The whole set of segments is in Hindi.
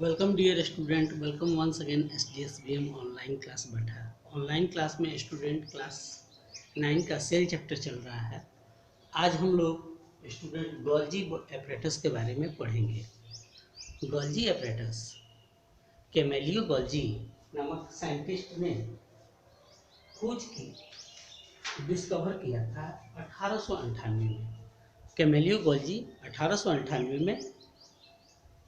Welcome dear student, welcome once again SDSBM online class बैठा। ऑनलाइन क्लास में स्टूडेंट क्लास 9 का सेल चैप्टर चल रहा है। आज हम लोग स्टूडेंट गोल्जी एपरेटस के बारे में पढ़ेंगे। गोल्जी एपरेटस कैमेलियो गोल्जी नामक साइंटिस्ट ने खोज की, डिस्कवर किया था 1898 में। कैमेलियो गोल्जी 1898 में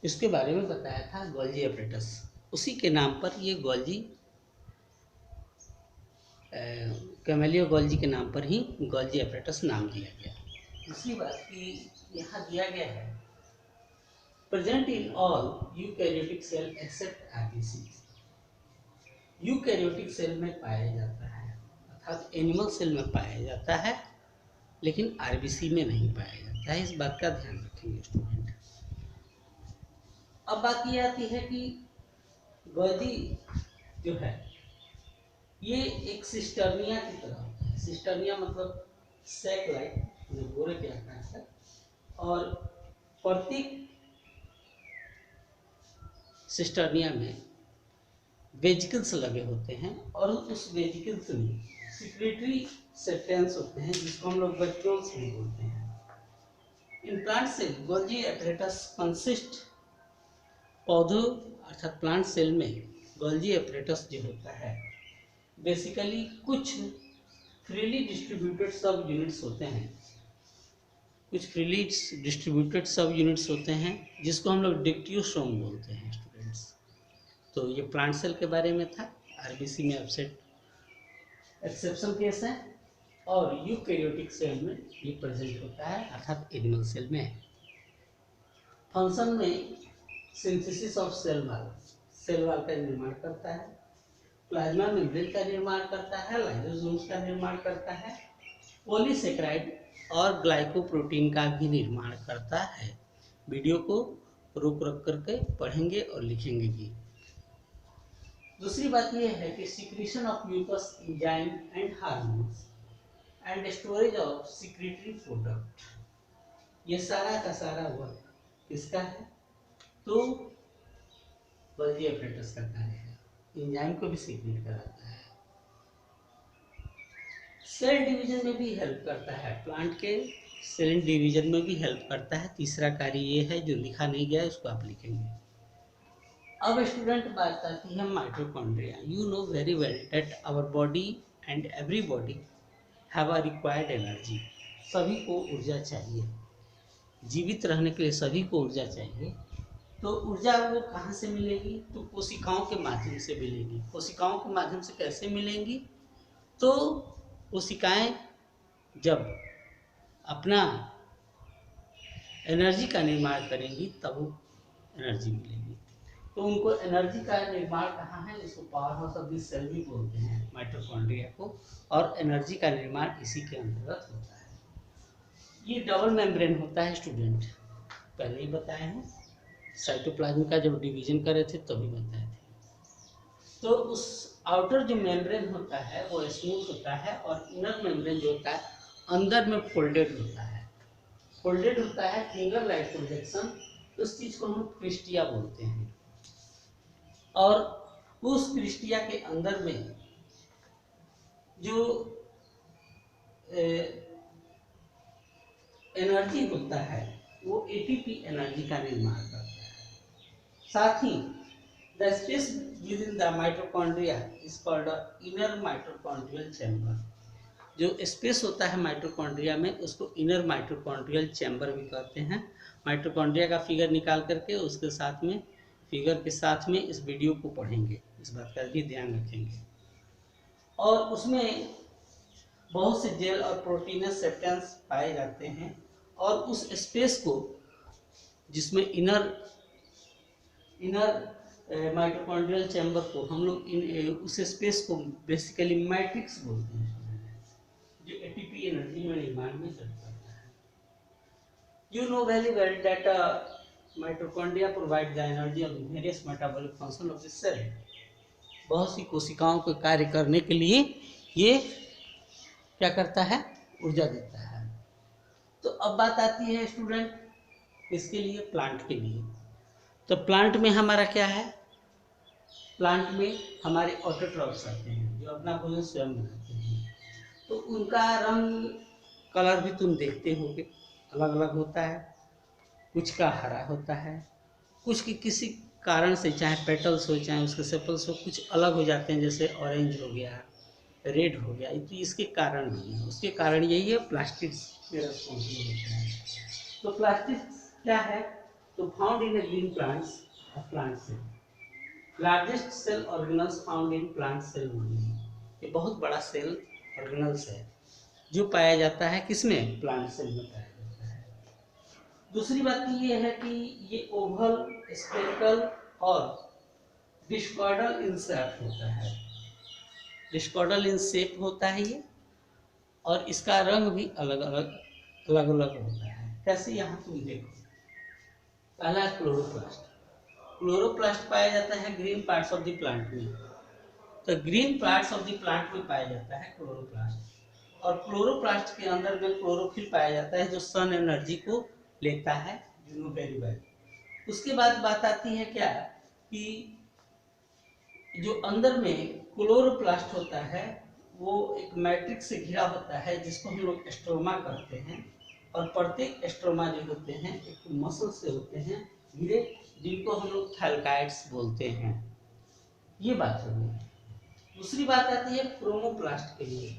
इसके बारे में बताया था गोल्जी एपरेटस। उसी के नाम पर ये गोल्जी कैमेलियो गोल्जी के नाम पर ही गोल्जी एपरेटस नाम दिया गया। दूसरी बात कि यहाँ दिया गया है present in all eukaryotic cell except RBC. Eukaryotic cell में पाया जाता है, अर्थात एनिमल सेल में पाया जाता है, लेकिन आरबीसी में नहीं पाया जाता है। इस बात का ध्यान रखेंगे स्टूडेंट। अब बात ये आती है कि गोल्जी जो है ये एक सिस्टर्निया की तरह होता है। सिस्टर्निया मतलब सैक लाइक, बोरे के आकार का, और प्रत्येक सिस्टर्निया में वेजिकल्स लगे होते हैं और उस वेजिकल्स में सिक्रेटरी सब्सटेंस होते हैं जिसको हम लोग वेक्यूल्स भी बोलते हैं। In plant cell Golgi apparatus consist, पौधों अर्थात प्लांट सेल में गोल्जी एपरेटस जो होता है बेसिकली कुछ फ्रीली डिस्ट्रीब्यूटेड सब यूनिट्स होते हैं। कुछ फ्रीली डिस्ट्रीब्यूटेड सब यूनिट्स होते हैं जिसको हम लोग डिक्टियोसोम बोलते हैं स्टूडेंट्स। तो ये प्लांट सेल के बारे में था। आरबीसी में अपसेट एक्सेप्शन केस है, और यूकैरियोटिक सेल में ये प्रेजेंट होता है, अर्थात एनिमल सेल में। फंक्शन में सिंथेसिस ऑफ सेल वाल का निर्माण करता है, प्लाज्मा मेम्ब्रेन का निर्माण करता है, लाइसोसोम्स का निर्माण करता है, पॉलीसेकेराइड और ग्लाइकोप्रोटीन का भी निर्माण करता है। वीडियो को रोक रख करके पढ़ेंगे और लिखेंगे भी। दूसरी बात यह है कि secretion of mucus enzyme and hormones and storage of secretory product, ये सारा का सारा वर्क किसका है? तो गोल्जी एपरेटस का कार्य है। एंजाइम को भी सीक्रेट कराता है, सेल डिवीजन में भी हेल्प करता है, प्लांट के सेल डिवीजन में भी हेल्प करता है। तीसरा कार्य ये है जो लिखा नहीं गया, इसको आप लिखेंगे। अब स्टूडेंट बात आती है mitochondria. You know very well that our body and every body have a required energy. सभी को ऊर्जा चाहिए, जीवित रहने के लिए सभी को ऊर्जा चाहिए। तो ऊर्जा वो कहाँ से मिलेगी? तो कोशिकाओं के माध्यम से मिलेगी। कोशिकाओं के माध्यम से कैसे मिलेंगी? तो कोशिकाएं जब अपना एनर्जी का निर्माण करेंगी तब एनर्जी मिलेगी। तो उनको एनर्जी का निर्माण कहाँ है? इसको power house of the cell भी बोलते हैं, माइटोकॉन्ड्रिया को, और एनर्जी का निर्माण इसी के अंतर्गत होता है। ये डबल मेम्ब्रेन होता है स्टूडेंट, पहले ही बताए हैं। साइटोप्लाज्म का जब डिवीजन करे थे तभी बताए थे। तो उस आउटर जो मेम्ब्रेन होता है वो स्मूथ होता है, और इनर मेम्ब्रेन जो होता है अंदर में फोल्डेड होता है। फोल्डेड होता है, फिंगर लाइक प्रोजेक्शन, उस चीज को हम क्रिस्टिया बोलते हैं। और उस क्रिस्टिया के अंदर में जो एनर्जी होता है वो एटीपी एनर्जी का निर्माण करता है। साथ ही the space within the mitochondria is called inner mitochondrial chamber. जो स्पेस होता है माइटोकॉन्ड्रिया में उसको इनर माइटोकॉन्ड्रियल चैम्बर भी कहते हैं। माइटोकॉन्ड्रिया का फिगर निकाल करके उसके साथ में फिगर के साथ में इस वीडियो को पढ़ेंगे, इस बात का भी ध्यान रखेंगे। और उसमें बहुत से जेल और प्रोटीनस सब्सटेंस पाए जाते हैं, और उस स्पेस को जिसमें इनर माइटोकॉन्ड्रियल चैम्बर को हम लोग उस स्पेस को बेसिकली मैट्रिक्स बोलते हैं, जो एटीपी एनर्जी में निर्माण में हेल्प करता है। You know very well that mitochondria provide the energy of various metabolic function of the cell. बहुत सी कोशिकाओं को कार्य करने के लिए ये क्या करता है? ऊर्जा देता है। तो अब बात आती है स्टूडेंट किसके लिए? प्लांट के लिए। तो प्लांट में हमारा क्या है, प्लांट में हमारे ऑटोट्रॉफ्स आते हैं जो अपना भोजन स्वयं बनाते हैं। तो उनका रंग कलर भी तुम देखते होगे अलग अलग होता है। कुछ का हरा होता है, कुछ की किसी कारण से, चाहे पेटल्स हो चाहे उसके सेपल्स हो, कुछ अलग हो जाते हैं, जैसे ऑरेंज हो गया, रेड हो गया। तो इसके कारण नहीं है, उसके कारण यही है प्लास्टिक्स के रिस्पॉन्सिबल होता है। तो प्लास्टिक्स क्या है, तो found in green plants plant cell, largest cell organelles found in plant cell only. ये बहुत बड़ा सेल ऑर्गेनल्स है जो पाया जाता है किसमें, प्लांट सेल में पाया जाता है। दूसरी बात ये है कि ये ओवल, स्फेरिकल और डिस्कॉर्डल इन शेप होता है। डिस्कॉर्डल इन शेप होता है ये, और इसका रंग भी अलग अलग होता है। कैसे, यहाँ तुम देखो, पहला क्लोरोप्लास्ट। क्लोरोप्लास्ट पाया जाता है green parts of the plant में। तो green parts of the plant में पाया जाता है क्लोरोप्लास्ट, और क्लोरोप्लास्ट के अंदर में क्लोरोफिल पाया जाता है जो सन एनर्जी को लेता है, यू नो वेरी वेल। उसके बाद बात आती है क्या, कि जो अंदर में क्लोरोप्लास्ट होता है वो एक मैट्रिक्स से घिरा होता है जिसको हम लोग एस्ट्रोमा कहते हैं, और प्रत्येक एस्ट्रोमा जो होते हैं एक मसल से होते हैं घिरे, जिनको हम लोग थैलकाइड्स बोलते हैं। ये बात हो गई। दूसरी बात आती है क्रोमोप्लास्ट के लिए।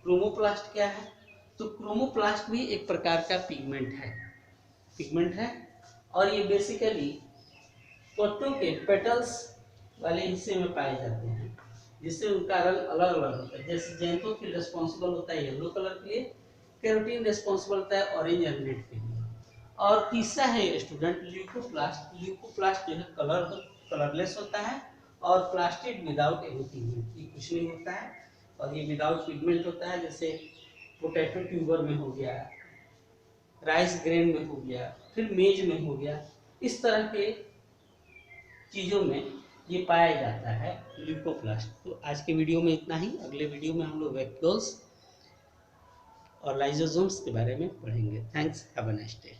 क्रोमोप्लास्ट क्या है, तो क्रोमोप्लास्ट भी एक प्रकार का पिगमेंट है, और ये बेसिकली पत्तों के पेटल्स वाले हिस्से में पाए जाते हैं, जिससे उनका रंग अलग अलग होता है। जैसे जैंथोफिल रिस्पॉन्सिबल होता है येलो कलर के लिए, कैरोटीन रिस्पॉन्सिबल होता है ऑरेंज एंड रेड के लिए, और तीसरा है स्टूडेंट ल्यूकोप्लास्ट। ल्यूकोप्लास्ट जो है कलरलेस होता है और प्लास्टिड विदाउट एनी पिगमेंट, ये कुछ नहीं होता है और ये विदाउट पिगमेंट होता है। जैसे पोटैटो ट्यूबर में हो गया, राइस ग्रेन में हो गया, फिर मेज में हो गया, इस तरह के चीज़ों में ये पाया जाता है ल्यूकोप्लास्ट। तो आज के वीडियो में इतना ही। अगले वीडियो में हम लोग वैक्यूल्स और लाइसोसोम्स के बारे में पढ़ेंगे। Thanks, have a nice day.